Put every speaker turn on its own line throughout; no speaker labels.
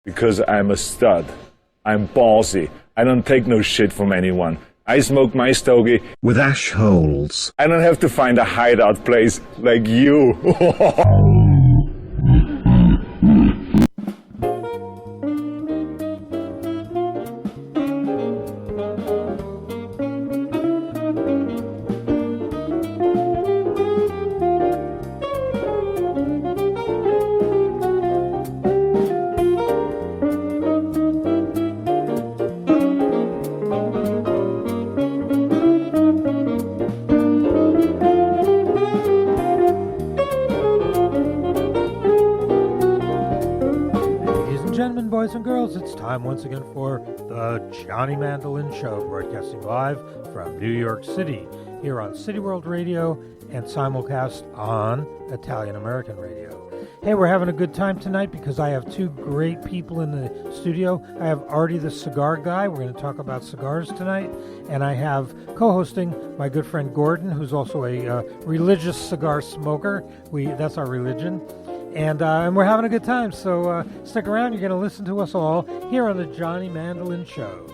Because I'm a stud. I'm ballsy. I don't take no shit from anyone. I smoke my stogie
with ash holes.
I don't have to find a hideout place like you.
Boys and girls, it's time once again for the Johnny Mandolin Show, broadcasting live from New York City, here on City World Radio and simulcast on Italian American Radio. Hey, we're having a good time tonight because I have two great people in the studio. I have Artie, the cigar guy. We're going to talk about cigars tonight. And I have co-hosting my good friend Gordon, who's also a religious cigar smoker. That's our religion. And we're having a good time, so stick around. You're going to listen to us all here on the Johnny Mandolin Show.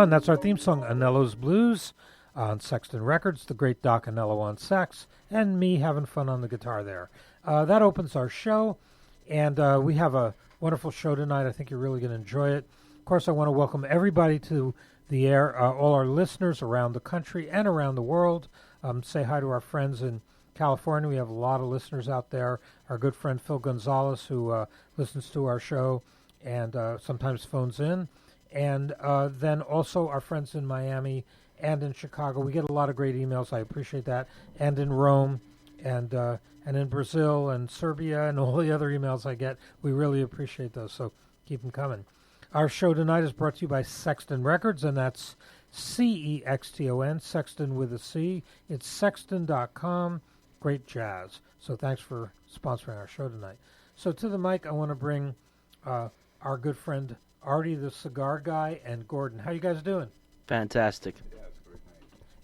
That's our theme song, Anello's Blues, on Sexton Records, the great Doc Anello on sax, and me having fun on the guitar there. That opens our show, and we have a wonderful show tonight. I think you're really going to enjoy it. Of course, I want to welcome everybody to the air, all our listeners around the country and around the world. Say hi to our friends in California. We have a lot of listeners out there. Our good friend Phil Gonzalez, who listens to our show and sometimes phones in. And then also our friends in Miami and in Chicago. We get a lot of great emails. I appreciate that. And in Rome and in Brazil and Serbia and all the other emails I get. We really appreciate those, so keep them coming. Our show tonight is brought to you by Sexton Records, and that's Cexton, Sexton with a C. It's sexton.com. Great jazz. So thanks for sponsoring our show tonight. So to the mic, I want to bring our good friend Artie, the cigar guy, and Gordon. How you guys doing?
Fantastic.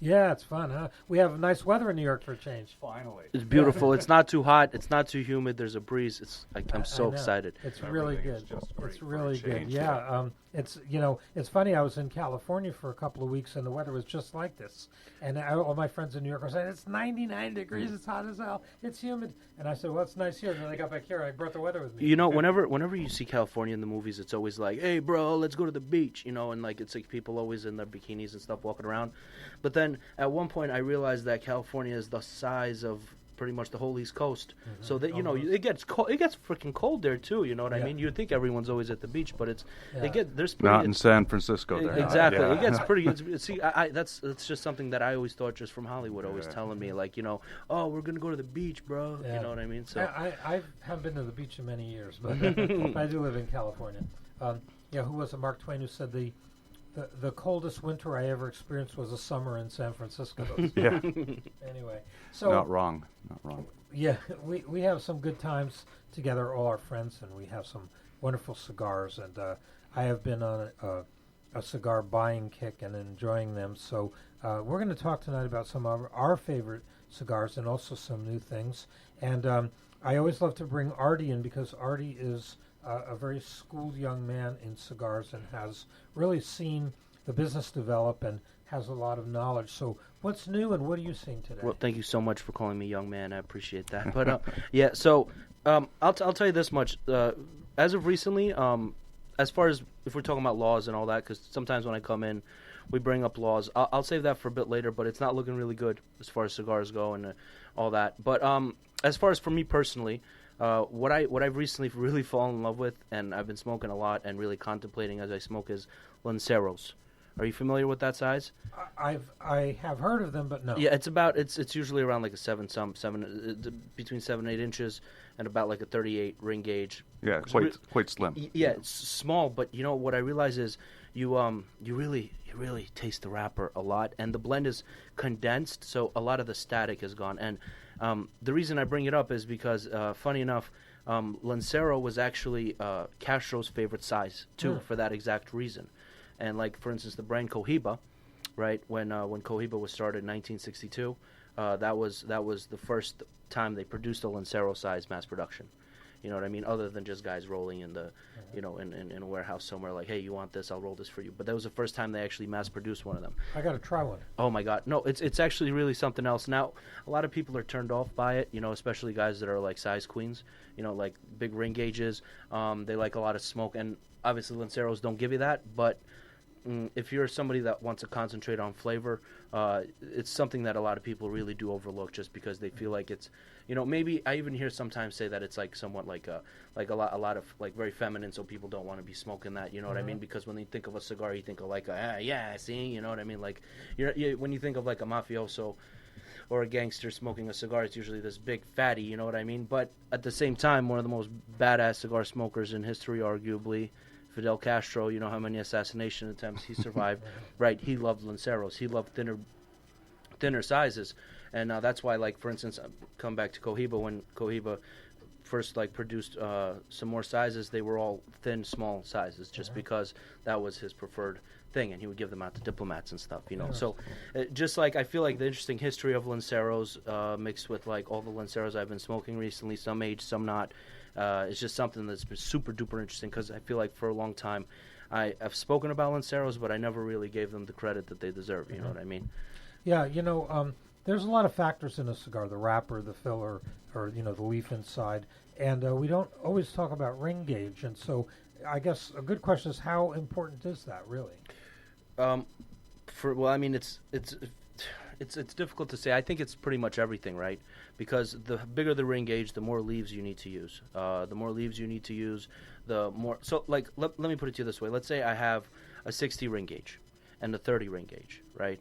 Yeah, it's fun, huh? We have nice weather in New York for a change.
Finally.
It's beautiful. It's not too hot. It's not too humid. There's a breeze. I'm so excited.
It's really good. It's really good.
Change,
yeah. It's it's funny. I was in California for a couple of weeks, and the weather was just like this. And all my friends in New York were saying, it's 99 degrees. It's hot as hell. It's humid. And I said, well, it's nice here. And then I got back here, and I brought the weather with me.
You know, whenever you see California in the movies, it's always like, hey, bro, let's go to the beach. You know, and like it's like people always in their bikinis and stuff walking around. But then at one point, I realized that California is the size of pretty much the whole East Coast. So that it gets cold. It gets freaking cold there too. You know what I mean? You'd think everyone's always at the beach, but there's pretty,
not in San Francisco. There,
exactly.
Yeah.
It gets pretty. See, that's just something that I always thought just from Hollywood, always telling me like, oh, we're gonna go to the beach, bro.
Yeah.
You know what I mean? So
I haven't been to the beach in many years, but I do live in California. Who was it? Mark Twain, who said the coldest winter I ever experienced was a summer in San Francisco.
Yeah.
Anyway, so
Not wrong.
yeah, we have some good times together, all our friends, and we have some wonderful cigars. And I have been on a cigar buying kick and enjoying them. So we're going to talk tonight about some of our favorite cigars and also some new things. And I always love to bring Artie in because Artie is a very schooled young man in cigars and has really seen the business develop and has a lot of knowledge. So what's new and what are you seeing today?
Well, thank you so much for calling me young man. I appreciate that. But yeah, so I'll tell you this much. As of recently, as far as if we're talking about laws and all that, because sometimes when I come in, we bring up laws. I'll save that for a bit later, but it's not looking really good as far as cigars go and all that. But as far as for me personally, what I've recently really fallen in love with, and I've been smoking a lot and really contemplating as I smoke, is Lanceros. Are you familiar with that size?
I have heard of them, but no.
Yeah, it's usually around like a between 7 and 8 inches, and about like a 38 ring gauge.
Yeah, quite slim.
Yeah, it's small, but what I realize is you really taste the wrapper a lot, and the blend is condensed, so a lot of the static is gone. And the reason I bring it up is because, funny enough, Lancero was actually Castro's favorite size too, for that exact reason. And like, for instance, the brand Cohiba, right? When Cohiba was started in 1962, that was the first time they produced a Lancero size mass production. You know what I mean? Other than just guys rolling in the, in a warehouse somewhere like, hey, you want this? I'll roll this for you. But that was the first time they actually mass produced one of them.
I got to try one.
Oh my God, no! It's actually really something else. Now, a lot of people are turned off by it. Especially guys that are like size queens. Like big ring gauges. They like a lot of smoke, and obviously Lanceros don't give you that, but if you're somebody that wants to concentrate on flavor, it's something that a lot of people really do overlook just because they feel like it's, maybe I even hear sometimes say that it's like somewhat like a lot of like very feminine, so people don't want to be smoking that, you know what I mean? Because when you think of a cigar, you think of like see, you know what I mean? Like when you think of like a mafioso or a gangster smoking a cigar, it's usually this big fatty, you know what I mean? But at the same time, one of the most badass cigar smokers in history, arguably, Fidel Castro, you know how many assassination attempts he survived, right? He loved Lanceros. He loved thinner sizes, and that's why, like, for instance, come back to Cohiba. When Cohiba first produced some more sizes, they were all thin, small sizes, just because that was his preferred thing, and he would give them out to diplomats and stuff, So, just like I feel like the interesting history of Lanceros mixed with like all the Lanceros I've been smoking recently, some aged, some not. It's just something that's been super duper interesting because I feel like for a long time I've spoken about Lanceros, but I never really gave them the credit that they deserve. You know what I mean?
Yeah, there's a lot of factors in a cigar: the wrapper, the filler, or the leaf inside, and we don't always talk about ring gauge. And so, I guess a good question is, how important is that really? It's difficult to say. I think it's pretty much everything, right? Because the bigger the ring gauge, the more leaves you need to use. The more leaves you need to use, the more. So, like, let me put it to you this way. Let's say I have a 60 ring gauge and a 30 ring gauge, right?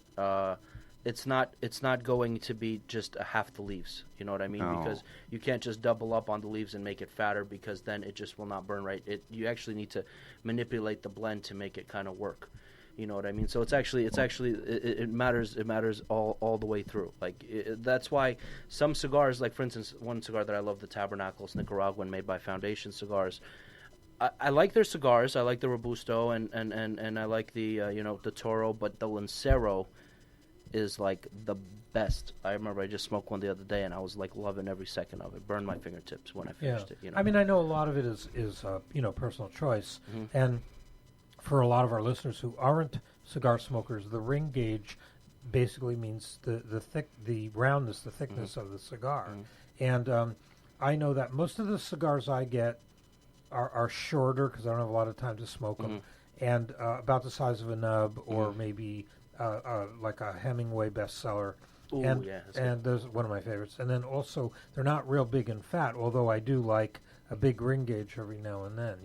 It's not going to be just a half the leaves. You know what I mean?
No.
Because you can't just double up on the leaves and make it fatter, because then it just will not burn right. You actually need to manipulate the blend to make it kind of work. You know what I mean? So it matters all the way through. Like that's why some cigars, like for instance, one cigar that I love, the Tabernacles Nicaraguan, made by Foundation Cigars. I like their cigars. I like the Robusto and I like the the Toro, but the Lancero is like the best. I remember I just smoked one the other day and I was like loving every second of it. Burned my fingertips when I finished it.
I mean, I know a lot of it is personal choice, and for a lot of our listeners who aren't cigar smokers, the ring gauge basically means the roundness, the thickness of the cigar. And I know that most of the cigars I get are shorter because I don't have a lot of time to smoke them, and about the size of a nub, or maybe like a Hemingway bestseller.
Ooh,
and
yeah, that's good.
and those are one of my favorites. And then also they're not real big in fat, although I do like a big ring gauge every now and then.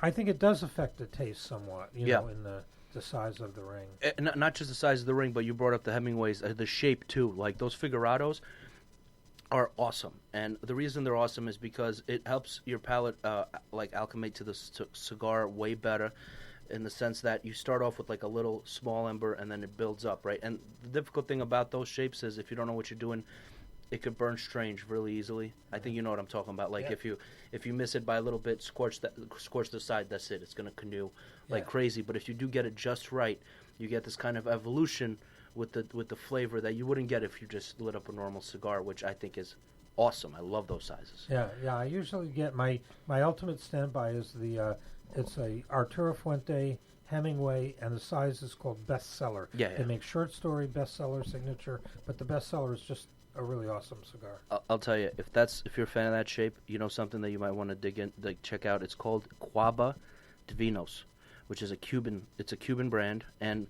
I think it does affect the taste somewhat.
Yeah.
In the size of the ring.
Not just the size of the ring, but you brought up the Hemingways, the shape too. Like those figurados are awesome, and the reason they're awesome is because it helps your palate like alchemate to the cigar way better, in the sense that you start off with like a little small ember and then it builds up, right? And the difficult thing about those shapes is if you don't know what you're doing, it could burn strange really easily. I think you know what I'm talking about. Like if you miss it by a little bit, scorch the side. That's it. It's gonna canoe like crazy. But if you do get it just right, you get this kind of evolution with the flavor that you wouldn't get if you just lit up a normal cigar, which I think is awesome. I love those sizes.
Yeah. I usually get my ultimate standby is it's a Arturo Fuente Hemingway, and the size is called bestseller.
Yeah.
They make short story bestseller signature, but the bestseller is just a really awesome cigar.
I'll tell you, if you're a fan of that shape, something that you might want to dig in, like check out. It's called Cuaba Divinos, which is a Cuban brand, and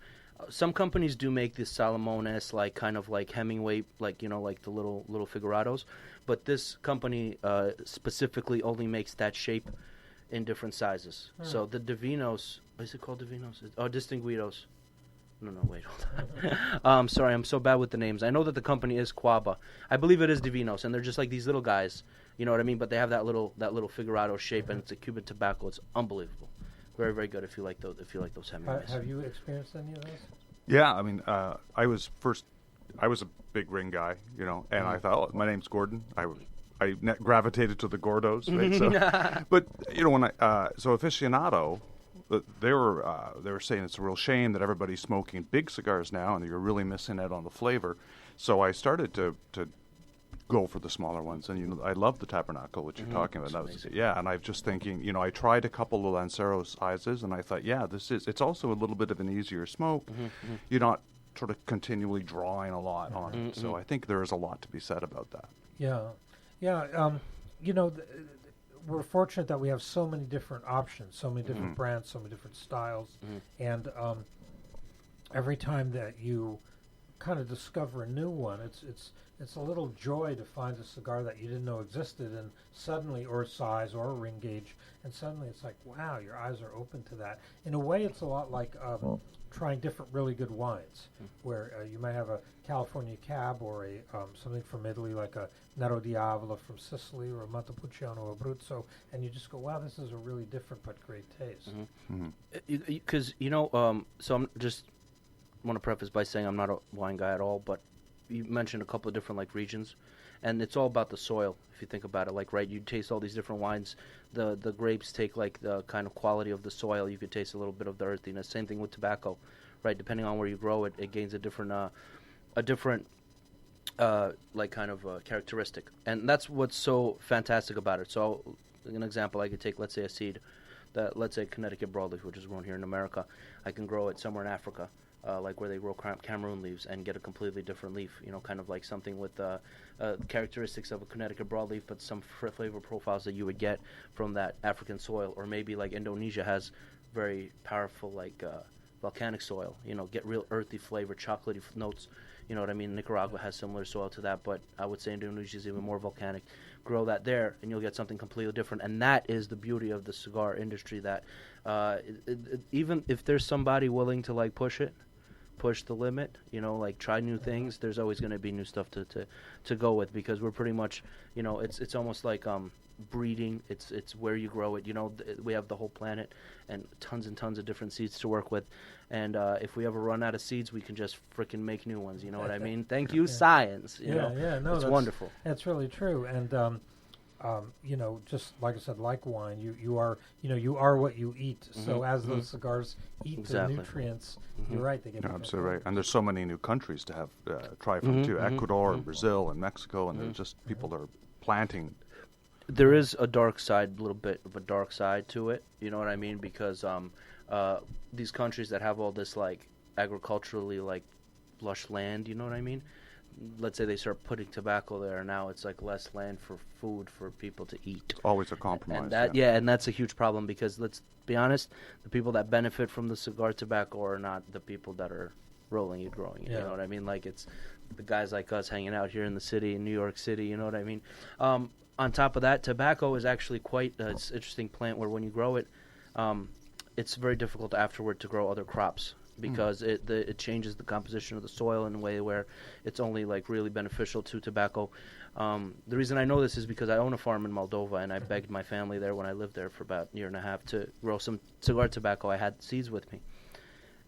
some companies do make this Salomones, like kind of like Hemingway, like like the little figurados, but this company specifically only makes that shape in different sizes. So the Divinos, is it called Divinos? Distinguidos. No, wait, hold on. Sorry, I'm so bad with the names. I know that the company is Cuaba. I believe it is Divinos, and they're just like these little guys. You know what I mean? But they have that little figurado shape, and it's a Cuban tobacco. It's unbelievable. Very, very good if you like those Hemingways.
Have you experienced any of those?
Yeah, I mean, I was a big ring guy, and I thought, my name's Gordon. I gravitated to the Gordos, right? So, but when so aficionado, they were saying it's a real shame that everybody's smoking big cigars now, and you're really missing out on the flavor. So I started to go for the smaller ones, and I love the Tabernacle, which you're talking about. That was, and I'm just thinking, I tried a couple of Lancero sizes, and I thought, it's also a little bit of an easier smoke. You're not sort of continually drawing a lot on it. So I think there is a lot to be said about that.
Yeah. We're fortunate that we have so many different options, so many different brands, so many different styles, and every time that you kind of discover a new one, it's a little joy to find a cigar that you didn't know existed, and suddenly, or size, or a ring gauge, and suddenly it's like, wow, your eyes are open to that. In a way, it's a lot like trying different really good wines, where you might have a California Cab or a something from Italy, like a Nero Diavolo from Sicily, or a Montepulciano Abruzzo, and you just go, wow, this is a really different but great taste.
Because so I'm just want to preface by saying I'm not a wine guy at all, but you mentioned a couple of different like regions, and it's all about the soil. If you think about it, like you taste all these different wines. The grapes take like the kind of quality of the soil. You could taste a little bit of the earthiness. Same thing with tobacco, right? Depending on where you grow it, it gains a different like kind of characteristic, and that's what's so fantastic about it. So, an example, I could take, let's say, a seed, let's say Connecticut broadleaf, which is grown here in America. I can grow it somewhere in Africa, like where they grow Cameroon leaves, and get a completely different leaf. Kind of like something with characteristics of a Connecticut broadleaf, but some flavor profiles that you would get from that African soil, or maybe like Indonesia has very powerful like volcanic soil. Get real earthy flavor, chocolatey notes. You know what I mean? Nicaragua has similar soil to that, but I would say Indonesia is even more volcanic. Grow that there, and you'll get something completely different. And that is the beauty of the cigar industry, that even if there's somebody willing to like push the limit, like try new things, there's always going to be new stuff to go with, because we're pretty much, it's almost like breeding. It's where you grow it. We have the whole planet and tons of different seeds to work with, and if we ever run out of seeds, we can just freaking make new ones. You know what I mean? Thank you, science.
No,
it's wonderful.
That's really true. And just like I said, like wine, you are what you eat. So as those cigars eat the nutrients, you're right, they get
absolutely right. And there's so many new countries to have try from too. Ecuador and Brazil and Mexico, and there's just people are planting.
There is a little bit of a dark side to it. You know what I mean? Because these countries that have all this like agriculturally like lush land, you know what I mean? Let's say they start putting tobacco there, and now it's like less land for food for people to eat.
It's always a compromise.
And and that's a huge problem, because let's be honest, the people that benefit from the cigar tobacco are not the people that are rolling it, growing it. You know what I mean? Like the guys like us hanging out here in the city, in New York City, you know what I mean? On top of that, tobacco is actually quite it's an interesting plant where when you grow it, it's very difficult afterward to grow other crops because it changes the composition of the soil in a way where it's only like really beneficial to tobacco. The reason I know this is because I own a farm in Moldova, and I begged my family there when I lived there for about a year and a half to grow some cigar tobacco. I had seeds with me,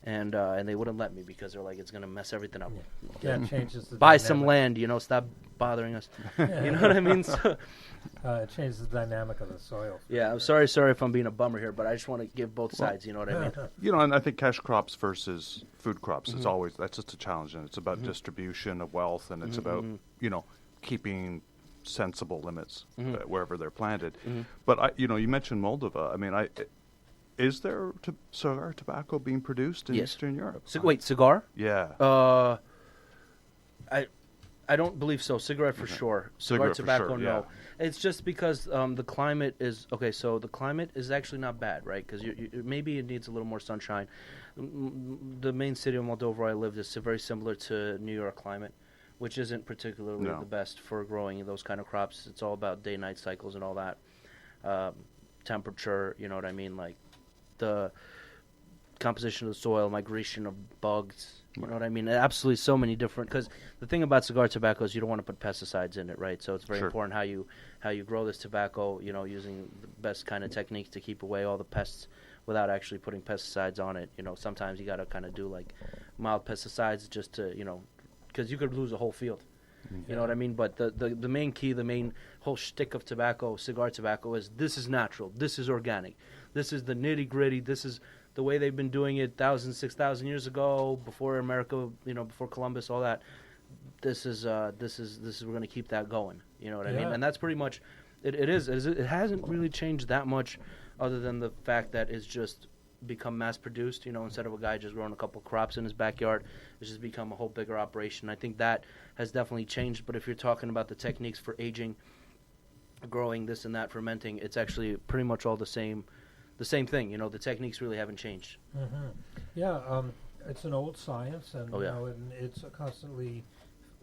and they wouldn't let me because they're like, it's going to mess everything up.
Yeah, it changes the
Buy
dynamic.
some land, stop bothering us. You know what I mean? So,
It changes the dynamic of the soil.
yeah, I'm sorry if I'm being a bummer here, but I just want to give both sides, you know what I mean?
And I think cash crops versus food crops, it's always, that's just a challenge, and it's about distribution of wealth, and it's about, keeping sensible limits wherever they're planted. But, you mentioned Moldova. I mean, is there cigar tobacco being produced in Eastern Europe?
Wait, cigar?
Yeah.
I don't believe so. Cigarette for sure. Cigar
Cigarette for
tobacco,
sure,
no. It's just because the climate is okay. So the climate is actually not bad, right? Because maybe it needs a little more sunshine. The main city of Moldova where I lived is very similar to New York climate, which isn't particularly the best for growing those kind of crops. It's all about day-night cycles and all that. Temperature, you know what I mean? Like the composition of the soil, migration of bugs. You know what I mean? Absolutely, so many different. Because the thing about cigar tobacco is you don't want to put pesticides in it, right? So it's very important how you grow this tobacco. Using the best kind of techniques to keep away all the pests without actually putting pesticides on it. Sometimes you got to kind of do like mild pesticides just to because you could lose a whole field. You know what I mean? But the main key, the main whole shtick of tobacco, cigar tobacco, is this is natural, this is organic, this is the nitty gritty, this is the way they've been doing it 6,000 years ago, before America, before Columbus, all that. This is we're going to keep that going. You know what I mean? And that's pretty much it. It hasn't really changed that much, other than the fact that it's just become mass produced. Instead of a guy just growing a couple crops in his backyard, it's just become a whole bigger operation. I think that has definitely changed. But if you're talking about the techniques for aging, growing, this and that, fermenting, it's actually pretty much all the same thing. The techniques really haven't changed.
Yeah, it's an old science, and and it's constantly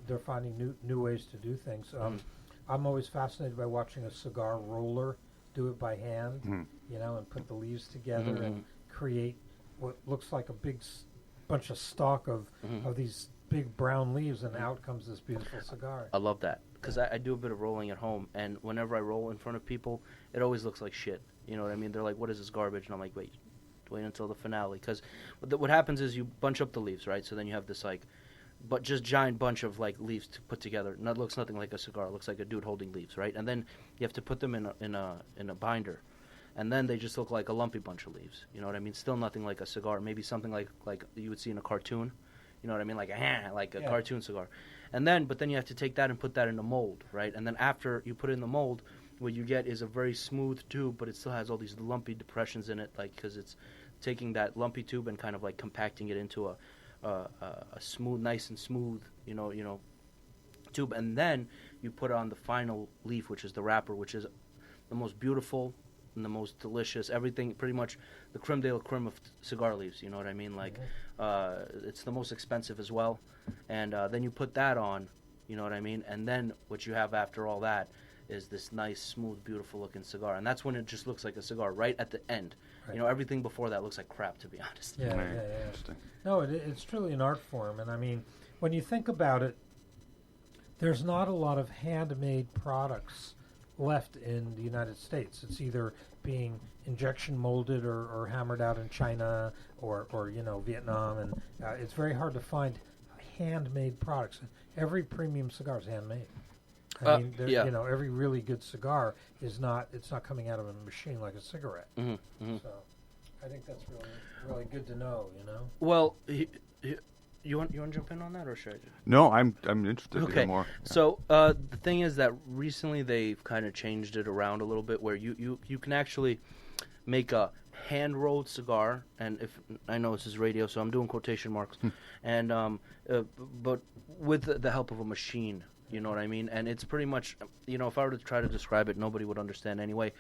they're finding new ways to do things. I'm always fascinated by watching a cigar roller do it by hand, and put the leaves together and create what looks like a big bunch of stalk of these big brown leaves, and out comes this beautiful cigar.
I love that because I do a bit of rolling at home, and whenever I roll in front of people, it always looks like shit. You know what I mean? They're like, "What is this garbage?" And I'm like, "Wait until the finale." Because what happens is you bunch up the leaves, right? So then you have this but just giant bunch of leaves to put together. And that looks nothing like a cigar. It looks like a dude holding leaves, right? And then you have to put them in a binder, and then they just look like a lumpy bunch of leaves. You know what I mean? Still nothing like a cigar. Maybe something like you would see in a cartoon. You know what I mean? Like a cartoon cigar. But then you have to take that and put that in a mold, right? And then after you put it in the mold, what you get is a very smooth tube, but it still has all these lumpy depressions in it, because it's taking that lumpy tube and kind of compacting it into a smooth, nice and smooth, tube. And then you put on the final leaf, which is the wrapper, which is the most beautiful and the most delicious. Everything, pretty much the creme de la creme of cigar leaves. You know what I mean? It's the most expensive as well. And then you put that on. You know what I mean? And then what you have after all that is this nice, smooth, beautiful-looking cigar. And that's when it just looks like a cigar, right at the end. Right. Everything before that looks like crap, to be honest.
Yeah.
Interesting.
No, it's truly an art form. And, I mean, when you think about it, there's not a lot of handmade products left in the United States. It's either being injection molded or hammered out in China or Vietnam. And it's very hard to find handmade products. Every premium cigar is handmade. I mean, every really good cigar it's not coming out of a machine like a cigarette. So I think that's really good to know,
Well, you want to jump in on that, or should I?
No, I'm interested to hear more.
So the thing is that recently they've kind of changed it around a little bit, where you can actually make a hand-rolled cigar, and if I know this is radio, so I'm doing quotation marks, and but with the help of a machine. You know what I mean? And it's pretty much, if I were to try to describe it, nobody would understand anyway.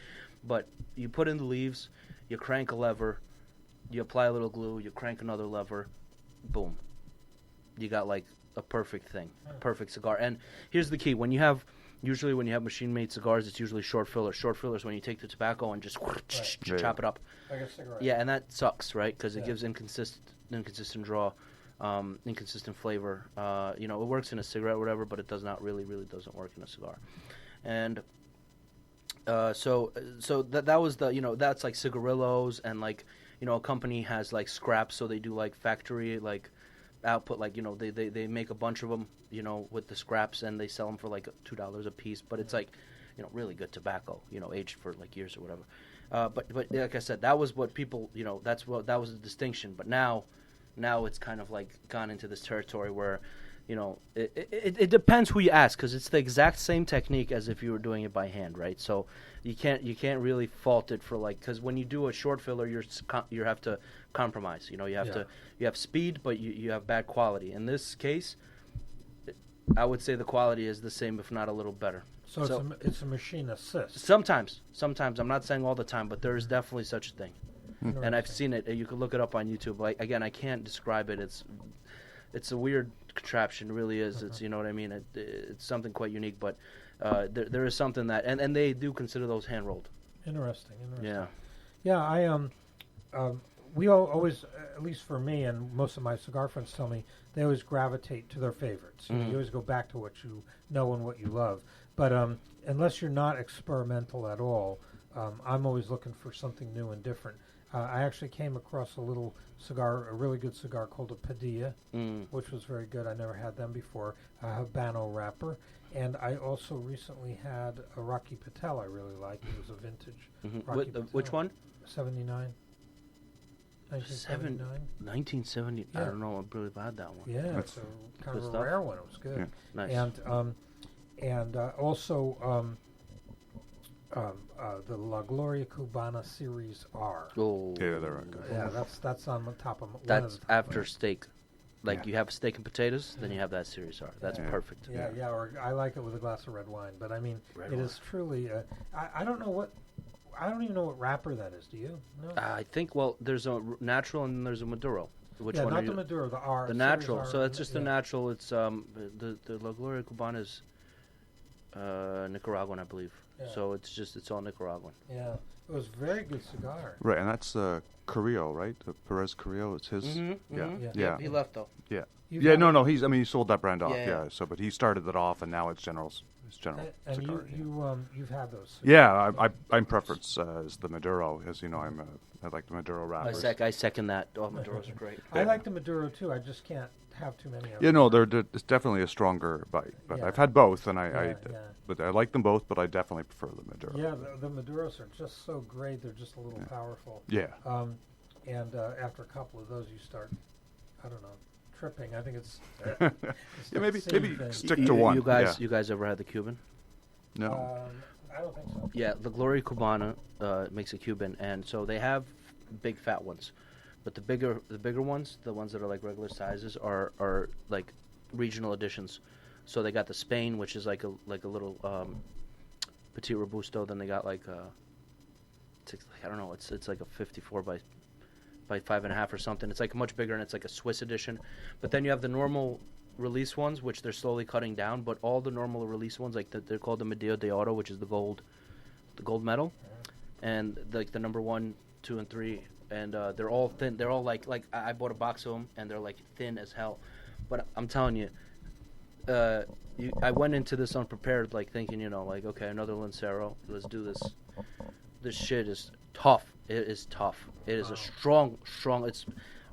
But you put in the leaves, you crank a lever, you apply a little glue, you crank another lever, boom. You got a perfect thing, a perfect cigar. And here's the key: usually when you have machine-made cigars, it's usually short filler. Short fillers when you take the tobacco and just chop it up.
Like a cigarette.
Yeah, and that sucks, right? Because it gives inconsistent draw, inconsistent flavor. It works in a cigarette or whatever, but it does not really doesn't work in a cigar. And so that was the that's like cigarillos, and like a company has like scraps, so they do like factory like output, like they make a bunch of them with the scraps, and they sell them for like $2 a piece, but it's like really good tobacco, aged for like years or whatever. But like I said, that was what people that was the distinction. But now it's kind of like gone into this territory where it depends who you ask, because it's the exact same technique as if you were doing it by hand, right? So you can't really fault it for because when you do a short filler, you have to compromise. You have speed, but you have bad quality. In this case, I would say the quality is the same, if not a little better.
So it's a machine assist.
Sometimes I'm not saying all the time, but there is definitely such a thing, and I've seen it. You can look it up on YouTube. Again, I can't describe it. It's a weird contraption, it really is. It's what I mean. It's something quite unique, but there is something that and they do consider those hand rolled.
Interesting.
Yeah.
I we always, at least for me and most of my cigar friends tell me, they always gravitate to their favorites. You always go back to what you know and what you love. But unless you're not experimental at all, I'm always looking for something new and different. I actually came across a really good cigar called a Padilla, which was very good. I never had them before. A Habano wrapper. And I also recently had a Rocky Patel I really liked. It was a vintage Rocky Patel.
Which one?
79. 1979.
1970.
Yeah.
I don't know. I really bad that one.
Yeah,
That's
it's a kind
good
of a
stuff.
rare one. It was good.
Yeah.
Nice.
And also the La Gloria Cubana Series R.
Oh,
Yeah, they're good.
Yeah, that's on the top of
that's
one of
after steak. Like
Yeah.
you have steak and potatoes, then you have that Series R. That's
Yeah.
perfect.
Yeah, or I like it with a glass of red wine. But I mean,
Red
it
wine.
is truly. I don't even know what wrapper that is. Do you? No.
I think there's a natural and there's a Maduro. Which
yeah,
one?
not
are
the
you?
Maduro, the R.
The
Series
natural.
R,
So it's just the
yeah.
natural. It's the La Gloria Cubana is Nicaraguan, I believe.
Yeah.
So it's all Nicaraguan.
Yeah, it was a very good cigar.
Right, and that's Carrillo, right? Perez Carrillo. It's his.
Mhm,
Yeah.
mhm.
Yeah.
He left though.
Yeah.
You've
Yeah.
had
No.
it-
No. He sold that brand off.
Yeah,
Yeah.
yeah.
So, but he started it off, and now it's General's. It's General
And
cigar.
you've had those.
Yeah, I'm preference is the Maduro, as I like the Maduro
I
wrappers.
second that. Oh, Maduro's are great.
I like the Maduro too. I just can't have too many of
Yeah,
them.
no, it's definitely a stronger bite. But
Yeah.
I've had both, and
Yeah.
but I like them both, but I definitely prefer the Maduro.
Yeah, the Maduros are just so great. They're just a little powerful.
Yeah.
And after a couple of those, you start, I don't know, tripping. I think it's.
Yeah, maybe
thing.
stick to one.
You guys ever had the Cuban?
No.
I don't think so.
Yeah, the Gloria Cubana makes a Cuban, and so they have big fat ones, but the bigger ones, the ones that are like regular sizes, are like regional editions. So they got the Spain, which is like a little Petit Robusto. Then they got like I don't know, it's like a 54 by 5.5 or something. It's like much bigger, and it's like a Swiss edition. But then you have the normal release ones, which they're slowly cutting down. But all the normal release ones, like they're called the Medeo de Oro, which is the gold medal, and like the number 1, 2, and 3, and they're all thin. They're all like I bought a box of them, and they're like thin as hell. But I'm telling you, I went into this unprepared, like thinking, like okay, another Lancero. Let's do this. This shit is tough. It is tough. It is a strong. It's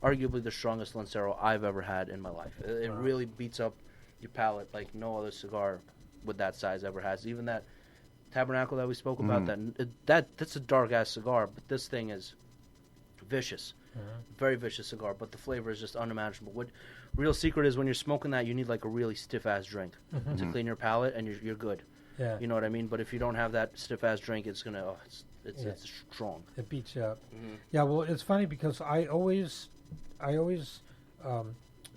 arguably the strongest Lancero I've ever had in my life. It really beats up your palate like no other cigar with that size ever has. Even that Tabernacle that we spoke about, that's a dark ass cigar, but this thing is vicious. Very vicious cigar, but the flavor is just unimaginable. What real secret is when you're smoking that, you need like a really stiff ass drink to clean your palate, and you're good.
Yeah.
You know what I mean? But if you don't have that stiff ass drink, it's gonna it's strong.
It beats you up. Yeah, well, it's funny because I always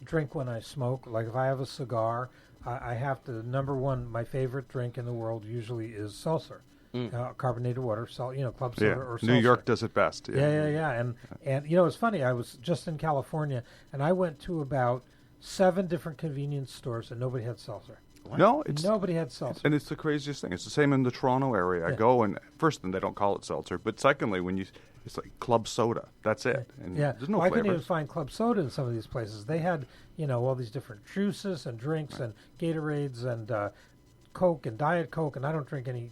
drink when I smoke. Like if I have a cigar, I have to, number one, my favorite drink in the world usually is seltzer. Carbonated water, club soda or seltzer.
New York does it best.
Yeah. And it's funny. I was just in California, and I went to about 7 different convenience stores, and nobody had seltzer.
No, it's
Nobody had seltzer.
and it's the craziest thing. It's the same in the Toronto area. I go and first, then they don't call it seltzer, but secondly, it's like club soda. That's it. And
Yeah,
there's no
I couldn't even
flavors.
find club soda in some of these places. They had, all these different juices and drinks and Gatorades and Coke and Diet Coke, and I don't drink any,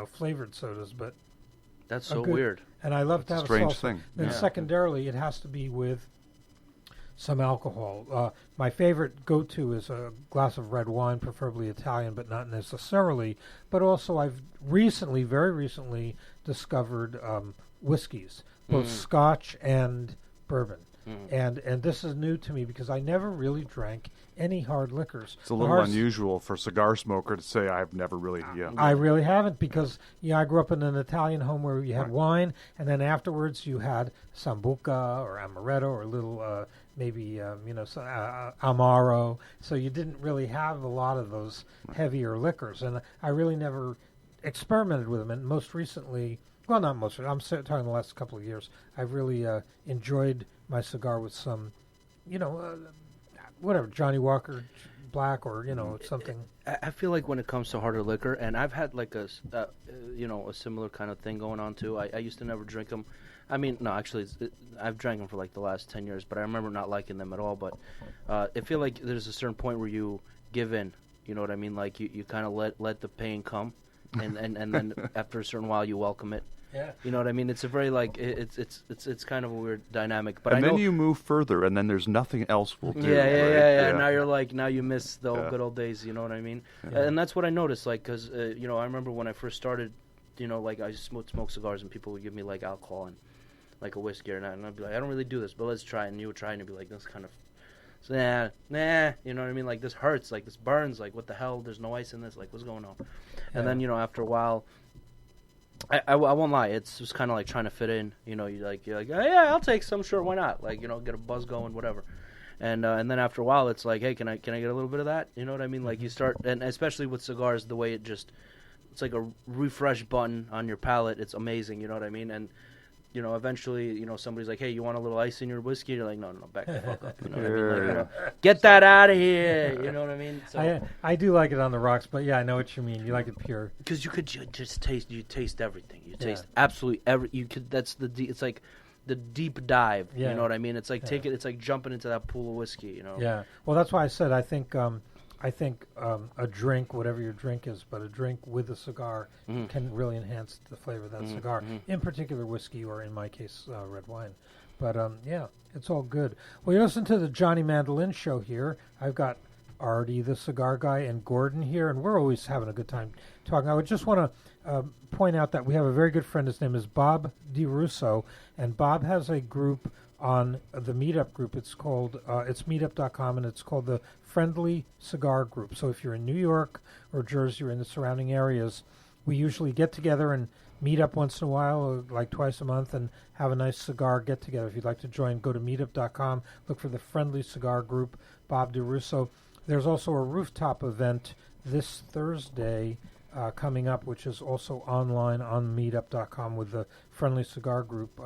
flavored sodas, but
That's
a
so
good-
weird.
And I love to
a
have
strange
a salsa.
thing.
Then
Yeah.
secondarily, it has to be with some alcohol. My favorite go-to is a glass of red wine, preferably Italian, but not necessarily. But also, I've very recently discovered whiskeys, both Scotch and bourbon. And this is new to me because I never really drank any hard liquors.
It's a little unusual for a cigar smoker to say I've never really. Yeah.
I really haven't because I grew up in an Italian home where you had wine, and then afterwards you had sambuca or amaretto or a little amaro. So you didn't really have a lot of those heavier liquors, and I really never experimented with them. And most recently, well, not most. I'm talking the last couple of years. I've really enjoyed my cigar with some, whatever, Johnny Walker Black or something.
I feel like when it comes to harder liquor, and I've had like a similar kind of thing going on too. I used to never drink them. I mean, no, actually, I've drank them for like the last 10 years, but I remember not liking them at all. But I feel like there's a certain point where you give in. You know what I mean? Like you kind of let the pain come, and then after a certain while you welcome it.
Yeah.
You know what I mean? It's a very like it's kind of a weird dynamic. But
And
I
then
know,
you move further, and then there's nothing else we'll do.
Yeah.
right?
Now you miss the old good old days. You know what I mean? And that's what I noticed. Like, because I remember when I first started, like I smoke cigars, and people would give me like alcohol and like a whiskey or not, and I'd be like, I don't really do this, but let's try it. And you would try, and you'd be like, this kind of, so nah. You know what I mean? Like this hurts. Like this burns. Like what the hell? There's no ice in this. Like what's going on? And then after a while. I won't lie. It's just kind of like trying to fit in. You're like, oh, yeah, I'll take some. Sure, why not? Like, get a buzz going, whatever. And then after a while, it's like, hey, can I get a little bit of that? You know what I mean? Like you start, and especially with cigars, the way it's like a refresh button on your palate. It's amazing. You know what I mean? And eventually, somebody's like, hey, you want a little ice in your whiskey? You're like, no, back the fuck up. You know what I mean? Like, get that out of here. You know what I mean? So,
I do like it on the rocks, but yeah, I know what you mean. You like it pure.
because you just taste everything. You taste absolutely every. You could. That's it's like the deep dive.
Yeah.
You know what I mean? It's like it's like jumping into that pool of whiskey.
Yeah. Well, that's why I said I think a drink, whatever your drink is, but a drink with a cigar can really enhance the flavor of that cigar. In particular, whiskey, or in my case, red wine. But yeah, it's all good. Well, you listen to the Johnny Mandolin show here. I've got Artie, the cigar guy, and Gordon here, and we're always having a good time talking. I would just want to point out that we have a very good friend. His name is Bob DeRusso, and Bob has a group on the Meetup group. It's called it's meetup.com, and it's called the Friendly Cigar Group. So if you're in New York or Jersey or in the surrounding areas, we usually get together and meet up once in a while, like twice a month, and have a nice cigar get together. If you'd like to join, go to meetup.com, look for the Friendly Cigar Group, Bob DeRusso. There's also a rooftop event this Thursday coming up, which is also online on meetup.com with the Friendly Cigar Group.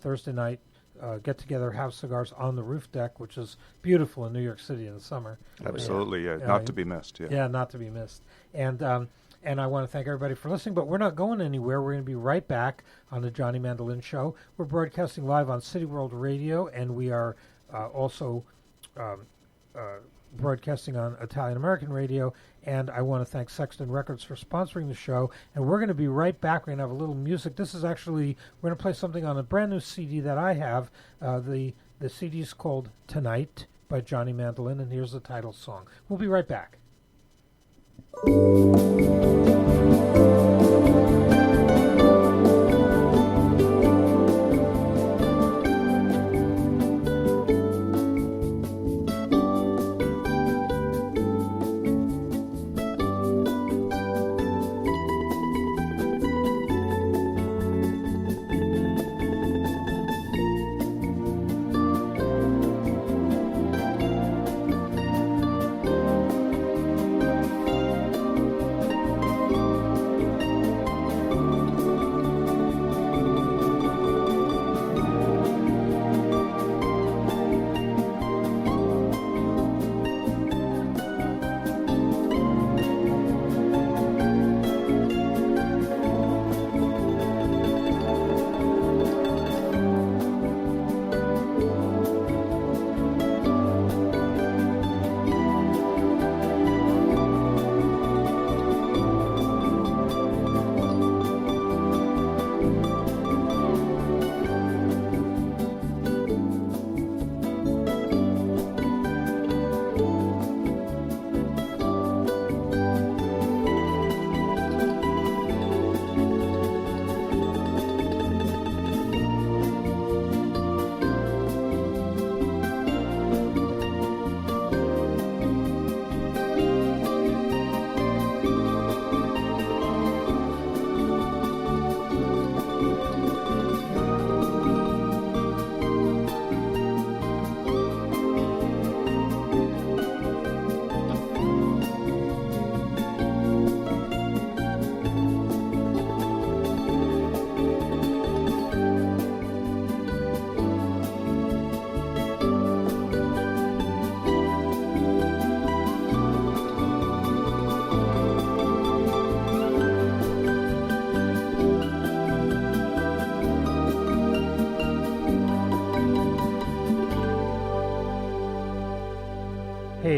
Thursday night, get together, have cigars on the roof deck, which is beautiful in New York City in the summer.
Absolutely, yeah. Not to be missed. Yeah.
Yeah, not to be missed. And I want to thank everybody for listening, but we're not going anywhere. We're going to be right back on the Johnny Mandolin Show. We're broadcasting live on City World Radio, and we are also broadcasting on Italian American Radio. And I want to thank Sexton Records for sponsoring the show. And we're going to be right back. We're going to have a little music. This is actually, we're going to play something on a brand new CD that I have. The CD is called Tonight by Johnny Mandolin, and here's the title song. We'll be right back.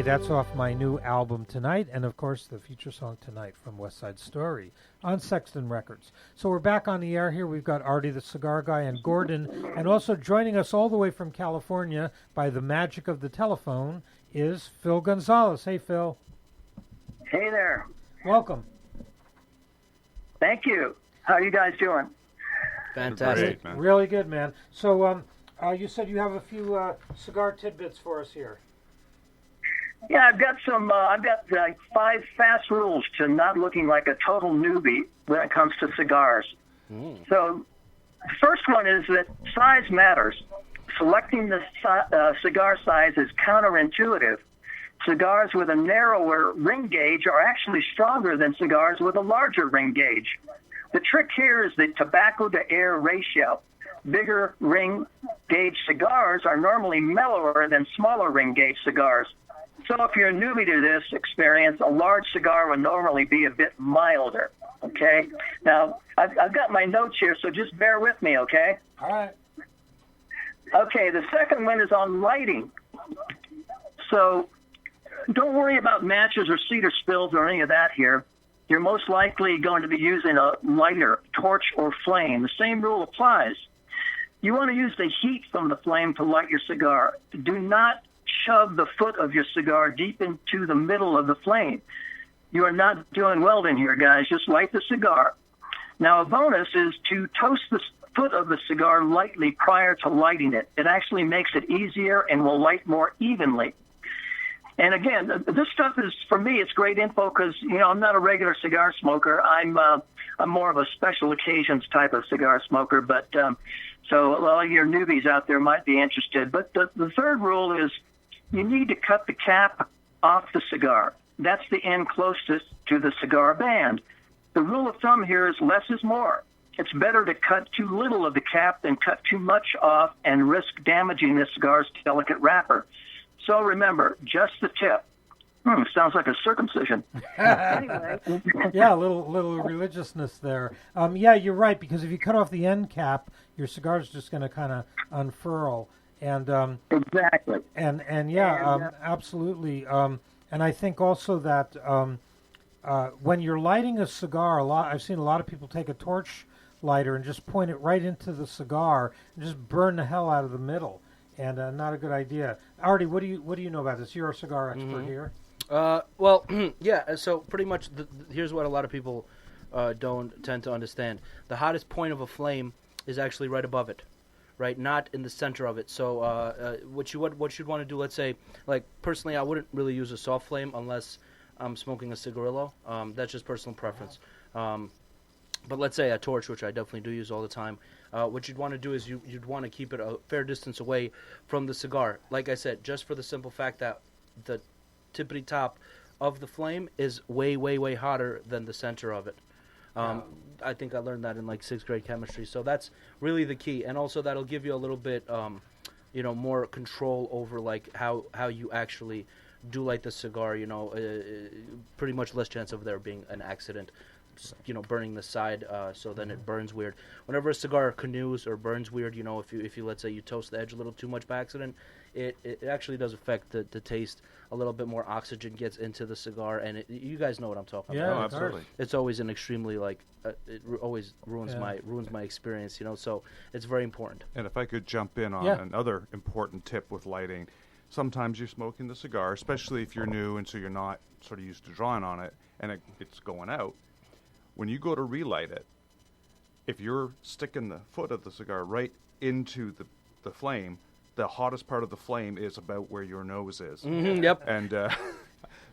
Okay, that's off my new album Tonight, and of course the feature song Tonight from West Side Story on Sexton Records. So we're back on the air here. We've got Artie the Cigar Guy and Gordon, and also joining us all the way from California by the magic of the telephone is Phil Gonzalez. Hey, Phil.
Hey there.
Welcome.
Thank you. How are you guys doing?
Fantastic.
Great, man.
Really good, man. So you said you have a few cigar tidbits for us here.
Yeah, I've got like 5 fast rules to not looking like a total newbie when it comes to cigars. So the first one is that size matters. Selecting the cigar size is counterintuitive. Cigars with a narrower ring gauge are actually stronger than cigars with a larger ring gauge. The trick here is the tobacco to air ratio. Bigger ring gauge cigars are normally mellower than smaller ring gauge cigars. So if you're a newbie to this experience, a large cigar would normally be a bit milder, okay? Now, I've got my notes here, so just bear with me, okay?
All right.
Okay, the second one is on lighting. So don't worry about matches or cedar spills or any of that here. You're most likely going to be using a lighter, torch, or flame. The same rule applies. You want to use the heat from the flame to light your cigar. Do not shove the foot of your cigar deep into the middle of the flame. You are not doing welding here, guys. Just light the cigar. Now, a bonus is to toast the foot of the cigar lightly prior to lighting it. It actually makes it easier and will light more evenly. And again, this stuff is, for me, it's great info because, I'm not a regular cigar smoker. I'm more of a special occasions type of cigar smoker. But so a lot of your newbies out there might be interested. But the third rule is you need to cut the cap off the cigar. That's the end closest to the cigar band. The rule of thumb here is less is more. It's better to cut too little of the cap than cut too much off and risk damaging the cigar's delicate wrapper. So remember, just the tip. Sounds like a circumcision. Anyway.
Yeah, a little religiousness there. Yeah, you're right, because if you cut off the end cap, your cigar's just going to kind of unfurl. And
Exactly.
And yeah, absolutely. And I think also that when you're lighting a cigar, I've seen a lot of people take a torch lighter and just point it right into the cigar and just burn the hell out of the middle. And not a good idea. Artie, what do you know about this? You're a cigar expert here.
Well, yeah. So pretty much, here's what a lot of people don't tend to understand: the hottest point of a flame is actually right above it, right? Not in the center of it. So what you'd want to do, let's say, like personally, I wouldn't really use a soft flame unless I'm smoking a cigarillo. That's just personal preference. But let's say a torch, which I definitely do use all the time. What you'd want to do is you'd want to keep it a fair distance away from the cigar. Like I said, just for the simple fact that the tippity top of the flame is way, way, way hotter than the center of it. I think I learned that in like 6th grade chemistry. So that's really the key. And also that'll give you a little bit, more control over like how you actually do light the cigar. Pretty much less chance of there being an accident. Burning the side, so then it burns weird. Whenever a cigar canoes or burns weird, if you let's say you toast the edge a little too much by accident, it actually does affect the taste. A little bit more oxygen gets into the cigar, and you guys know what I'm talking about.
Yeah, absolutely.
It's always an extremely always ruins my experience. So it's very important.
And if I could jump in on another important tip with lighting, sometimes you're smoking the cigar, especially if you're new and so you're not sort of used to drawing on it, and it's going out. When you go to relight it, if you're sticking the foot of the cigar right into the flame, the hottest part of the flame is about where your nose is.
Mm-hmm, yep.
And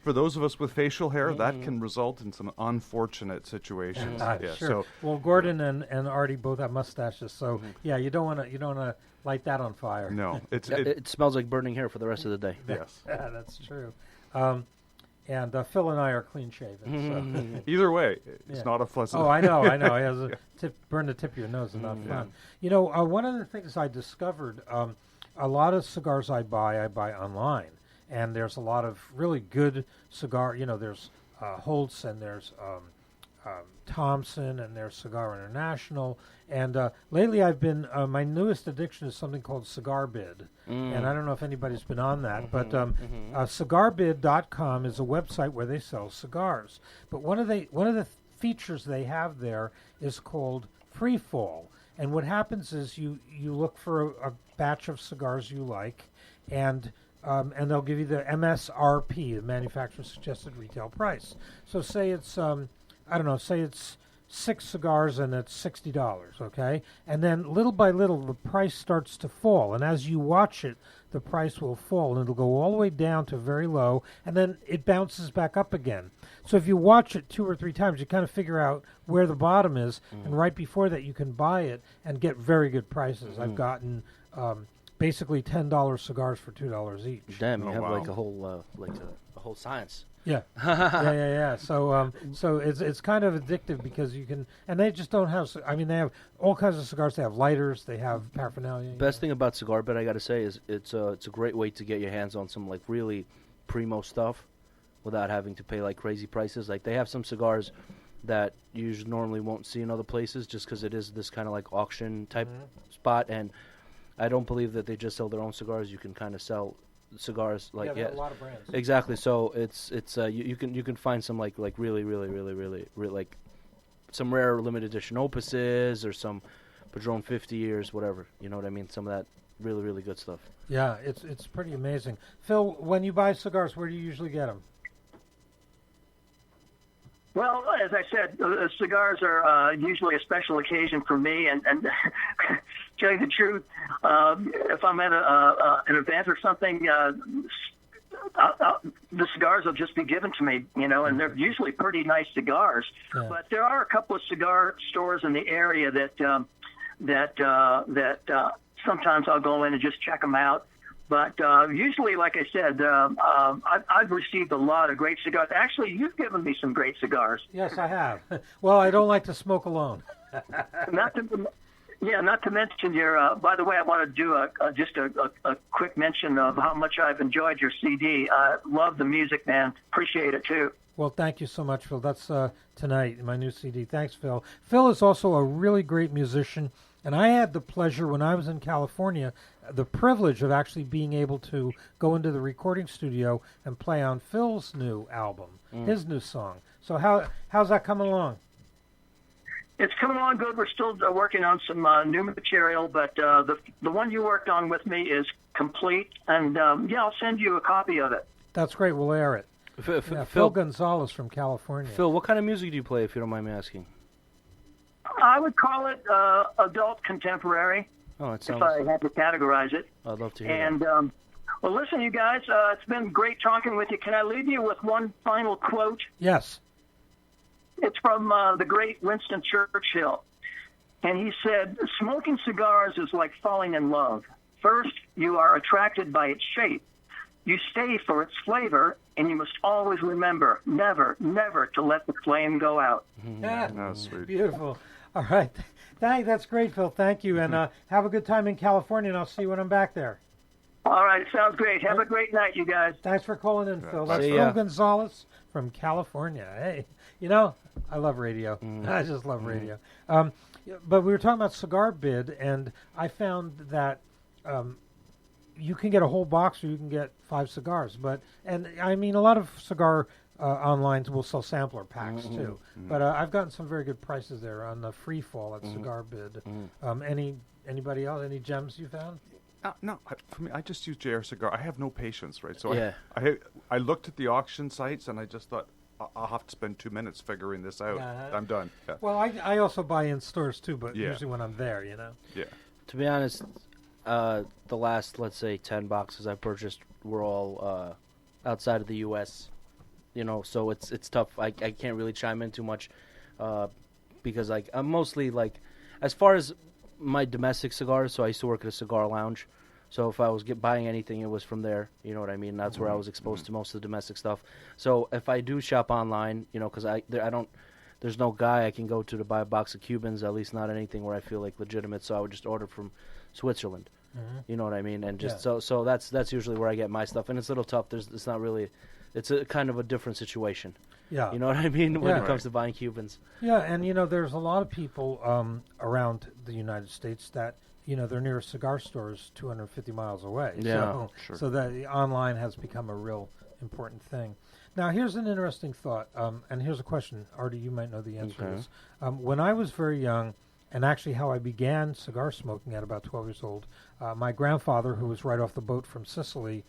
for those of us with facial hair, that can result in some unfortunate situations.
Sure.
So,
well, Gordon and Artie both have mustaches, so yeah, you don't want to light that on fire.
no,
It smells like burning hair for the rest of the day.
yes.
Yeah, that's true. And Phil and I are clean shaven. So.
Either way, it's not a pleasant.
Oh, I know. He has a burn the tip of your nose is not fun. One of the things I discovered, a lot of cigars I buy online, and there's a lot of really good cigar. There's Holtz and there's Thompson, and there's Cigar International. And lately I've been, my newest addiction is something called Cigar Bid. And I don't know if anybody's been on that, but cigarbid.com is a website where they sell cigars. But one of the features they have there is called Free Fall. And what happens is you look for a batch of cigars you like, and they'll give you the MSRP, the manufacturer suggested retail price. So say it's say it's 6 cigars and it's $60, okay? And then little by little the price starts to fall, and as you watch it, the price will fall, and it'll go all the way down to very low, and then it bounces back up again. So if you watch it 2 or 3 times, you kind of figure out where the bottom is, and right before that you can buy it and get very good prices. I've gotten basically $10 cigars for $2 each.
Damn, you have like a whole a whole science.
Yeah, yeah. So it's kind of addictive because you can, and they just don't have. I mean, they have all kinds of cigars. They have lighters. They have paraphernalia.
Best thing about Cigar Bet, I got to say, is it's a great way to get your hands on some like really primo stuff without having to pay like crazy prices. Like they have some cigars that you normally won't see in other places, just because it is this kind of like auction type spot. And I don't believe that they just sell their own cigars. You can kind of sell cigars like
a lot of brands.
Exactly. So it's you can find some like really like some rare limited edition opuses or some Padron 50 years, whatever. You know what I mean? Some of that really good stuff.
Yeah, it's pretty amazing. Phil, when you buy cigars, where do you usually get them?
Well, as I said, cigars are usually a special occasion for me, and tell you the truth, if I'm at an event or something, the cigars will just be given to me, and they're usually pretty nice cigars. Yeah. But there are a couple of cigar stores in the area that sometimes I'll go in and just check them out. But usually, like I said, I've received a lot of great cigars. Actually, you've given me some great cigars.
Yes, I have. Well, I don't like to smoke alone.
Not to mention your. By the way, I want to do just a quick mention of how much I've enjoyed your CD. I love the music, man. Appreciate it too.
Well, thank you so much, Phil. That's tonight, my new CD. Thanks, Phil. Phil is also a really great musician, and I had the pleasure when I was in California, the privilege of actually being able to go into the recording studio and play on Phil's new album, his new song. So how's that coming along?
It's coming along good. We're still working on some new material, but the one you worked on with me is complete, and I'll send you a copy of it.
That's great. We'll air it. Phil Gonzalez from California.
Phil, what kind of music do you play, if you don't mind me asking?
I would call it adult contemporary.
Oh, it sounds.
If I had to categorize it.
I'd love to hear
that. And well, listen, you guys, it's been great talking with you. Can I leave you with one final quote?
Yes.
It's from the great Winston Churchill, and he said, "Smoking cigars is like falling in love. First, you are attracted by its shape. You stay for its flavor, and you must always remember, never to let the flame go out."
Yeah,
That's sweet.
Beautiful. All right. That's great, Phil. Thank you, and have a good time in California, and I'll see you when I'm back there.
All right. Sounds great. Have a great night, you guys.
Thanks for calling in, Phil. That's
See
Phil
ya.
Gonzalez from California. Hey, I love radio. I just love radio. But we were talking about Cigar Bid, and I found that you can get a whole box or you can get 5 cigars. And I mean, a lot of cigar online will sell sampler packs too. But I've gotten some very good prices there on the Free Fall at Cigar Bid. Anybody else? Any gems you found?
No, for me, I just use JR Cigar. I have no patience, right? So
Yeah.
I looked at the auction sites and I just thought, I'll have to spend 2 minutes figuring this out. I'm done. Yeah.
Well, I also buy in stores too, but
Yeah.
usually when I'm there,
Yeah.
To be honest, the last, let's say, 10 boxes I purchased were all outside of the U.S. So it's tough. I can't really chime in too much because I'm mostly as far as my domestic cigars. So I used to work at a cigar lounge. So if I was buying anything, it was from there. You know what I mean? That's where I was exposed to most of the domestic stuff. So if I do shop online, because there's no guy I can go to buy a box of Cubans, at least not anything where I feel like legitimate. So I would just order from Switzerland. You know what I mean? And just so that's usually where I get my stuff. And it's a little tough. It's not really it's a kind of a different situation.
Yeah.
You know what I mean when
Yeah.
it comes to buying Cubans.
Yeah, and there's a lot of people around the United States that their nearest cigar store is 250 miles away.
Yeah,
So that the online has become a real important thing. Now, here's an interesting thought, and here's a question, Artie. You might know the answer to this. When I was very young, and actually how I began cigar smoking at about 12 years old, my grandfather, who was right off the boat from Sicily,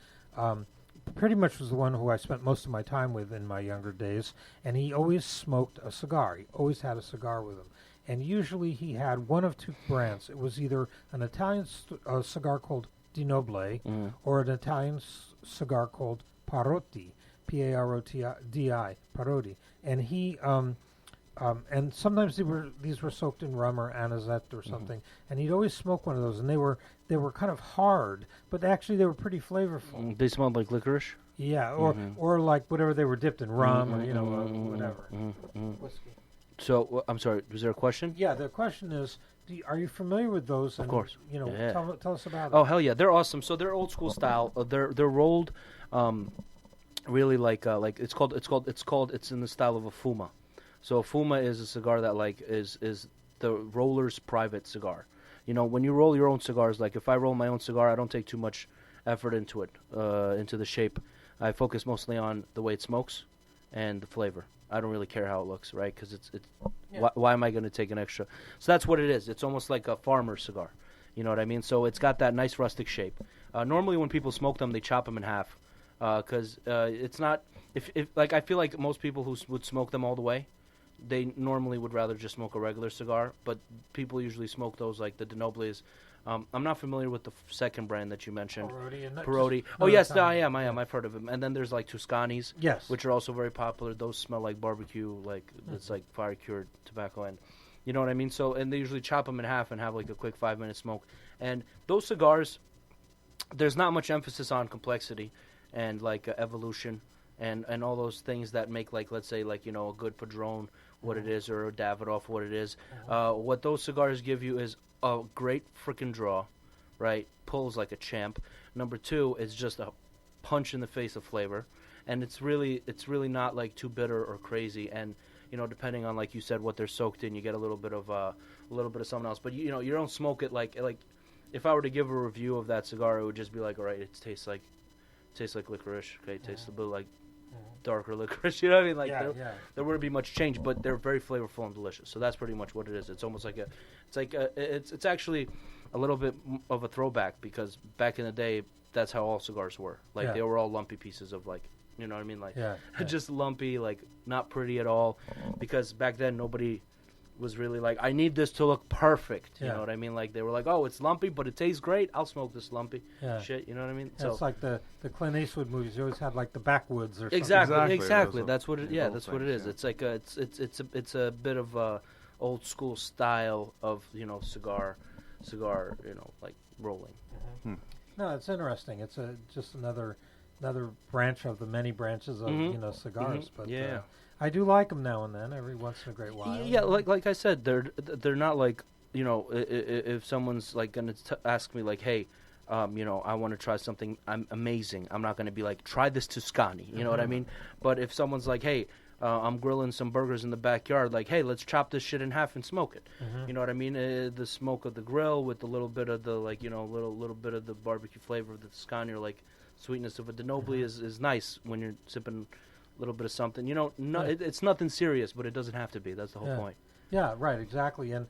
pretty much was the one who I spent most of my time with in my younger days, and he always smoked a cigar. He always had a cigar with him. And usually he had one of two brands. It was either an Italian cigar called Di Noble or an Italian cigar called Paroti, P-A-R-O-T-I, Paroti. And he, and sometimes these were soaked in rum or anisette or something. And he'd always smoke one of those, and they were kind of hard, but actually they were pretty flavorful.
They smelled like licorice.
Yeah, or like whatever they were dipped in rum or whatever. Whiskey.
So I'm sorry. Was there a question?
Yeah, the question is, are you familiar with those?
Of course. Yeah.
Tell us about
Oh
them.
hell yeah, they're awesome. So they're old school style. They're rolled, really like it's in the style of a fuma. So a fuma is a cigar that is the roller's private cigar. When you roll your own cigars, like if I roll my own cigar, I don't take too much effort into it, into the shape. I focus mostly on the way it smokes and the flavor. I don't really care how it looks, right? Because why am I going to take an extra? So that's what it is. It's almost like a farmer's cigar. You know what I mean? So it's got that nice rustic shape. Normally when people smoke them, they chop them in half because it's not. If I feel like most people who would smoke them all the way, they normally would rather just smoke a regular cigar. But people usually smoke those like the Di Nobles. I'm not familiar with the second brand that you mentioned. Paroti. Oh, yes, I am. I've heard of them. And then there's like Tuscanis,
Yes.
which are also very popular. Those smell like barbecue, like it's like fire cured tobacco, and you know what I mean. So, and they usually chop them in half and have like a quick 5-minute smoke. And those cigars, there's not much emphasis on complexity and like evolution and all those things that make like, let's say like a good Padron what it is or a Davidoff what it is. What those cigars give you is a great freaking draw, right? Pulls like a champ. Number two is just a punch in the face of flavor, and it's really not like too bitter or crazy. And depending on like you said what they're soaked in, you get a little bit of something else. But you don't smoke it like if I were to give a review of that cigar, it would just be like, all right, it tastes like licorice. Okay, it tastes a bit like darker licorice. You know what I mean? Like there wouldn't be much change, but they're very flavorful and delicious. So that's pretty much what it is. It's almost like it's actually a little bit of a throwback because back in the day, that's how all cigars were. Like they were all lumpy pieces of like, you know what I mean? Like just lumpy, like not pretty at all. Because back then nobody was really like, I need this to look perfect. You know what I mean? Like they were like, oh, it's lumpy, but it tastes great. I'll smoke this lumpy shit. You know what I mean?
So it's like the Clint Eastwood movies. You always had like the backwoods or something.
Exactly. That's what it. Yeah, that's what it is. Yeah. It's like it's a bit of a old school style of cigar, like rolling.
No, it's interesting. It's just another branch of the many branches of cigars. But I do like them now and then, every once in a great while.
Yeah, like I said, they're not like if someone's like gonna ask me like, hey, I want to try something amazing. I'm not gonna be like, try this Tuscany. You know what I mean? But if someone's like, hey, I'm grilling some burgers in the backyard, like, hey, let's chop this shit in half and smoke it. You know what I mean? The smoke of the grill with a little bit of the like little bit of the barbecue flavor of the Tuscany or like sweetness of a Di Noble is nice when you're sipping a little bit of something. It's nothing serious, but it doesn't have to be. That's the whole point.
Yeah, right, exactly. And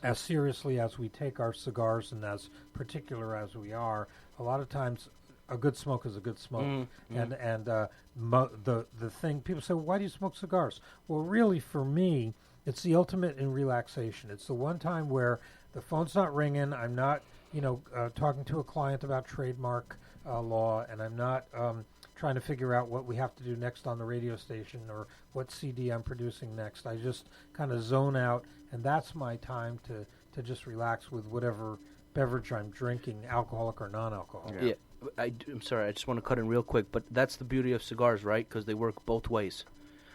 as seriously as we take our cigars and as particular as we are, a lot of times a good smoke is a good smoke. And the thing, people say, well, why do you smoke cigars? Well, really, for me, it's the ultimate in relaxation. It's the one time where the phone's not ringing, I'm not, talking to a client about trademark law, and I'm not trying to figure out what we have to do next on the radio station or what CD I'm producing next. I just kind of zone out, and that's my time to just relax with whatever beverage I'm drinking, alcoholic or non-alcoholic.
Yeah. I'm sorry, I just want to cut in real quick, but that's the beauty of cigars, right? Because they work both ways.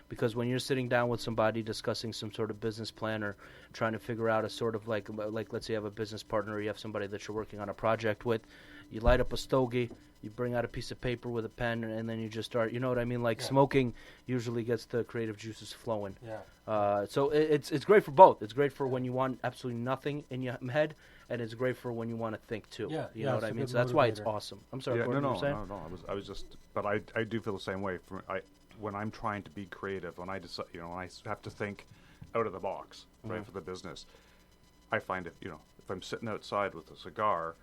because when you're sitting down with somebody discussing some sort of business plan or trying to figure out a sort of like let's say you have a business partner, or you have somebody that you're working on a project with, you light up a stogie, you bring out a piece of paper with a pen, and then you just start, you know what I mean? Like smoking usually gets the creative juices flowing.
Yeah.
So it's great for both. It's great for when you want absolutely nothing in your head, and it's great for when you want to think too.
Yeah,
you know what I mean? So that's why it's awesome. I'm sorry,
Yeah,
Gordon,
no,
you were saying?
no. I was just, but I do feel the same way. When I'm trying to be creative, when I decide, when I have to think out of the box, right, for the business, I find if I'm sitting outside with a cigar,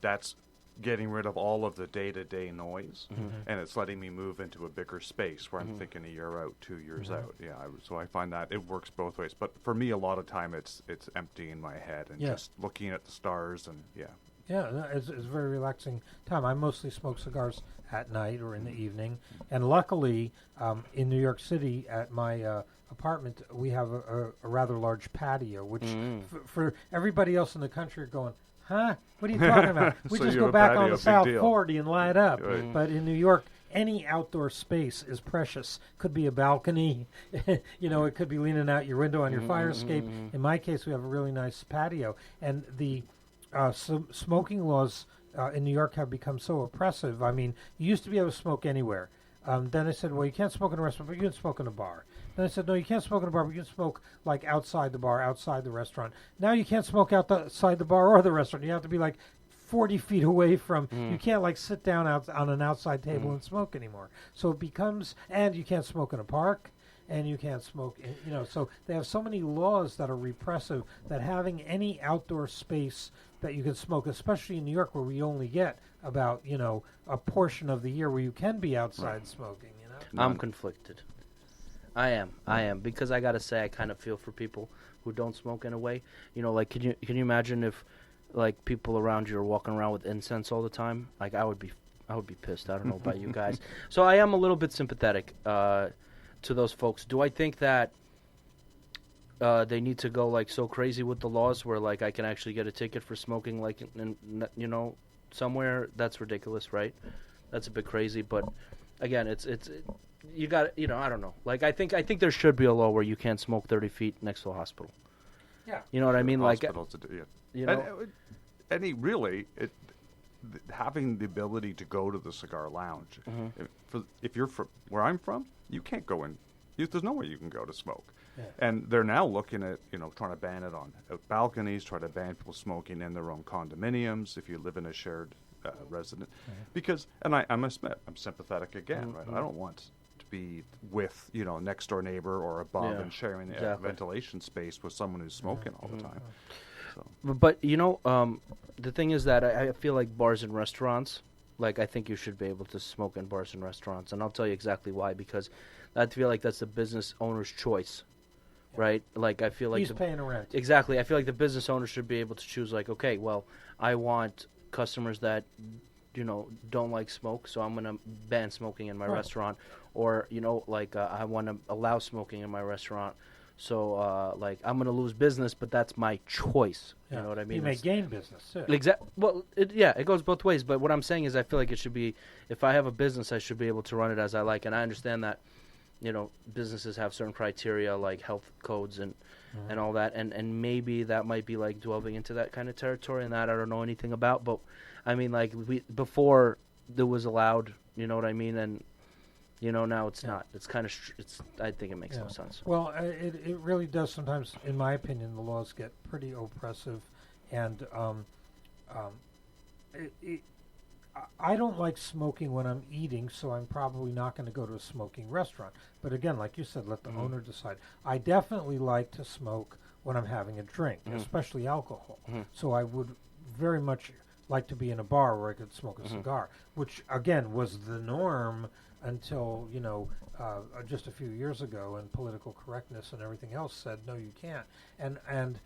that's getting rid of all of the day-to-day noise, and it's letting me move into a bigger space where I'm thinking a year out, 2 years out. Yeah, so I find that it works both ways. But for me, a lot of time it's empty in my head and just looking at the stars and
Yeah, no, it's a very relaxing time. I mostly smoke cigars at night or in the evening, and luckily, in New York City at my apartment, we have a rather large patio, which for everybody else in the country are going, huh? What are you talking about? We
So
just
you
go
have a
back
patio,
on the
big
South
deal.
40 and light up.
Right.
But in New York, any outdoor space is precious. Could be a balcony. It could be leaning out your window on your fire escape. In my case, we have a really nice patio. And the smoking laws in New York have become so oppressive. I mean, you used to be able to smoke anywhere. Then they said, well, you can't smoke in a restaurant, but you can smoke in a bar. Then I said, no, you can't smoke in a bar, but you can smoke like outside the bar, outside the restaurant. Now you can't smoke outside the bar or the restaurant. You have to be like 40 feet away from. You can't like sit down out on an outside table and smoke anymore. So it becomes, and you can't smoke in a park, and you can't smoke. So they have so many laws that are repressive that having any outdoor space that you can smoke, especially in New York, where we only get about a portion of the year where you can be outside smoking.
I'm conflicted. I am because I gotta say I kind of feel for people who don't smoke in a way. Like can you imagine if like people around you are walking around with incense all the time? Like I would be pissed. I don't know about you guys. So I am a little bit sympathetic to those folks. Do I think that they need to go like so crazy with the laws where like I can actually get a ticket for smoking like in somewhere? That's ridiculous, right? That's a bit crazy, but again, it's you got I don't know. Like I think there should be a law where you can't smoke 30 feet next to a hospital.
Yeah.
You know what I mean?
hospitals
Like
having the ability to go to the cigar lounge. If you're from where I'm from, you can't go in. There's nowhere you can go to smoke.
Yeah.
And they're now looking at trying to ban it on balconies, try to ban people smoking in their own condominiums if you live in a shared resident. Because I'm sympathetic again, right? I don't want to be with next door neighbor or above and sharing a ventilation space with someone who's smoking all the time. So.
But the thing is that I feel like bars and restaurants, like I think you should be able to smoke in bars and restaurants, and I'll tell you exactly why. Because I feel like that's the business owner's choice, right? Like I feel like
he's paying a rent.
Exactly. I feel like the business owner should be able to choose. Like, okay, well, I want customers that don't like smoke, so I'm gonna ban smoking in my restaurant, or I want to allow smoking in my restaurant. So, I'm going to lose business, but that's my choice.
Yeah.
You know what I mean?
You may gain business, too.
Well, it goes both ways. But what I'm saying is I feel like it should be, if I have a business, I should be able to run it as I like. And I understand that, businesses have certain criteria like health codes and all that. And maybe that might be, like, delving into that kind of territory, and that I don't know anything about. But, I mean, like, before there was allowed, you know what I mean? And now it's not. It's kind of. I think it makes no sense.
Well, it really does sometimes. In my opinion, the laws get pretty oppressive, and I don't like smoking when I'm eating, so I'm probably not going to go to a smoking restaurant. But again, like you said, let the owner decide. I definitely like to smoke when I'm having a drink, especially alcohol. So I would very much like to be in a bar where I could smoke a cigar, which again was the norm until just a few years ago, and political correctness and everything else said no, you can't. And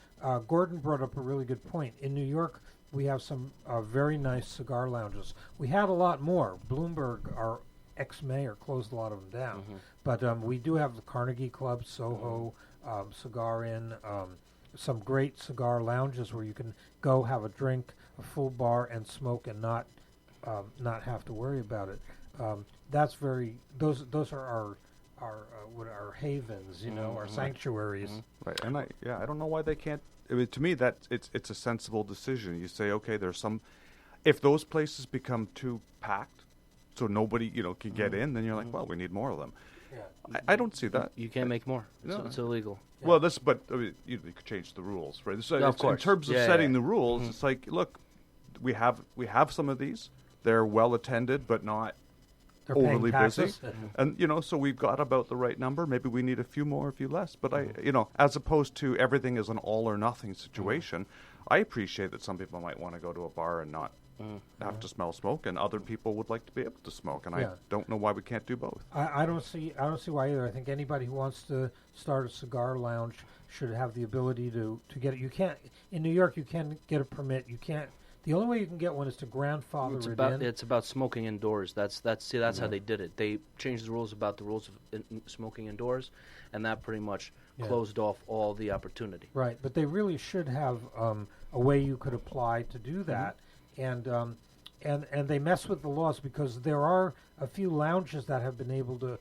Gordon brought up a really good point. In New York, we have some very nice cigar lounges. We had a lot more. Bloomberg, our ex-mayor, closed a lot of them down. But we do have the Carnegie Club, Soho, Cigar Inn, some great cigar lounges where you can go have a drink, a full bar, and smoke and not have to worry about it. That's very. Those are our our havens, our sanctuaries.
Right, and I don't know why they can't. I mean, to me, that it's a sensible decision. You say, okay, there's some. If those places become too packed, so nobody can get in, then you're like, well, we need more of them.
Yeah.
I don't see that.
You can't make more.
No.
It's illegal.
Yeah. Well, but I mean, you could change the rules, right? So
of course.
In terms of setting the rules, it's like, look, we have some of these. They're well attended, but not
They're
overly
paying
busy.
taxes.
And so we've got about the right number. Maybe we need a few more, a few less. But as opposed to everything is an all or nothing situation, I appreciate that some people might want to go to a bar and not have to smell smoke, and other people would like to be able to smoke. And I don't know why we can't do both.
I don't see why either. I think anybody who wants to start a cigar lounge should have the ability to get it. You can't in New York. You can't get a permit. You can't. The only way you can get one is to grandfather it in.
It's about smoking indoors. That's how they did it. They changed the rules about the rules of smoking indoors, and that pretty much closed off all the opportunity.
Right, but they really should have a way you could apply to do that, and they mess with the laws because there are a few lounges that have been able to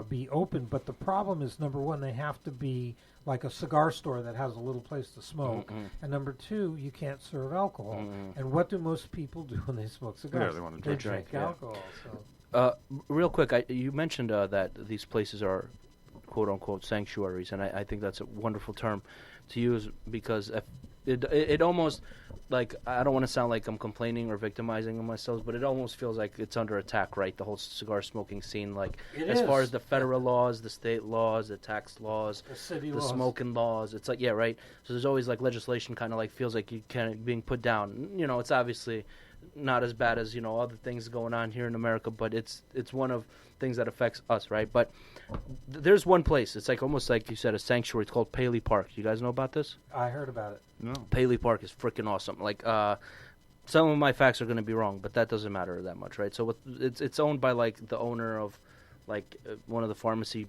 be open, but the problem is, number one, they have to be like a cigar store that has a little place to smoke, and number two, you can't serve alcohol. And what do most people do when they smoke cigars?
They want
They
to
drink alcohol.
Real quick, you mentioned that these places are quote-unquote sanctuaries, and I think that's a wonderful term to use because it almost, like, I don't want to sound like I'm complaining or victimizing myself, but it almost feels like it's under attack, right? The whole cigar smoking scene, like as far as the federal laws, the state laws, the tax laws,
The city
the
laws.
smoking laws. It's like, right? So there's always like legislation kind of like feels like you kind of being put down. It's obviously not as bad as other things going on here in America, but it's one of things that affects us, right? But there's one place. It's like almost like you said, a sanctuary. It's called Paley Park. You guys know about this?
I heard about it.
No.
Paley Park is freaking awesome. Like, some of my facts are going to be wrong, but that doesn't matter that much, right? So it's owned by like the owner of like one of the pharmacy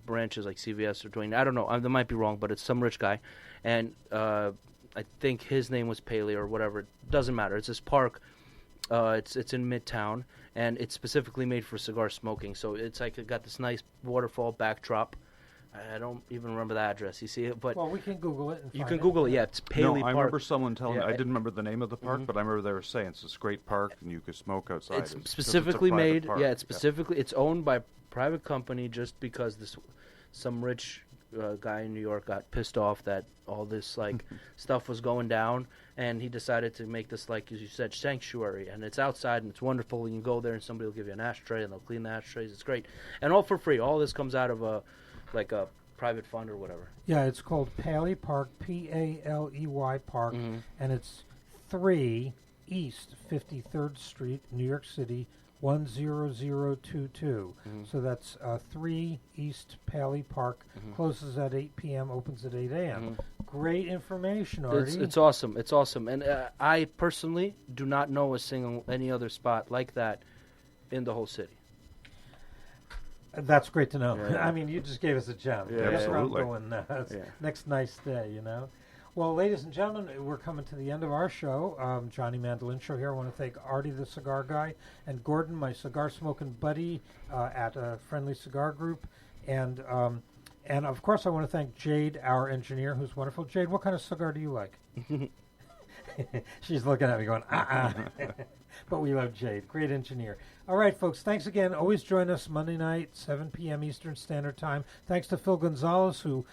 branches, like CVS or Duane. I don't know. That might be wrong, but it's some rich guy, and I think his name was Paley or whatever. It doesn't matter. It's this park. It's in Midtown, and it's specifically made for cigar smoking. So it's like it got this nice waterfall backdrop. I don't even remember the address. You see it, but
Well, we can Google it.
you can Google it. Yeah, it's Paley
No,
Park.
I remember someone telling me.
Yeah,
I didn't remember the name of the park, but I remember they were saying it's this great park and you could smoke outside.
It's
'cause it's a
specifically
private
made.
park.
Yeah, it's specifically. It's owned by a private company just because some rich guy in New York got pissed off that all this like stuff was going down, and he decided to make this, like as you said, sanctuary. And it's outside and it's wonderful. You can go there and somebody will give you an ashtray and they'll clean the ashtrays. It's great, and all for free. All this comes out of a private fund or whatever.
Yeah, it's called Paley Park, Paley Park, and it's 3 East 53rd Street, New York City, 10022. So that's 3 East Paley Park. Closes at 8 p.m., opens at 8 a.m. Great information, Artie.
It's awesome. It's awesome, and I personally do not know any other spot like that in the whole city.
That's great to know.
Yeah.
I mean, you just gave us a gem.
Yeah,
That's where I'm
absolutely.
going next.
Yeah.
Next nice day, Well, ladies and gentlemen, we're coming to the end of our show. Johnny Mandolin Show here. I want to thank Artie, the cigar guy, and Gordon, my cigar smoking buddy at a Friendly Cigar Group. And of course, I want to thank Jade, our engineer, who's wonderful. Jade, what kind of cigar do you like? She's looking at me going, But we love Jade. Great engineer. All right, folks. Thanks again. Always join us Monday night, 7 p.m. Eastern Standard Time. Thanks to Phil Gonzalez, who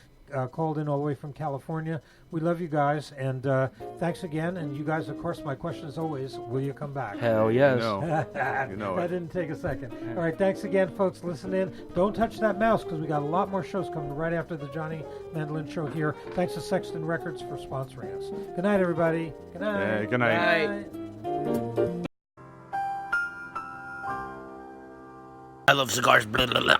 called in all the way from California. We love you guys. And thanks again. And you guys, of course, my question is always, will you come back?
Hell yes.
No. You know
That
it.
didn't take a second. All right, thanks again, folks. Listen in. Don't touch that mouse because we got a lot more shows coming right after the Johnny Mandolin Show here. Thanks to Sexton Records for sponsoring us. Good night, everybody. Good night.
Yeah, good night.
Night.
I love cigars. Blah, blah, blah.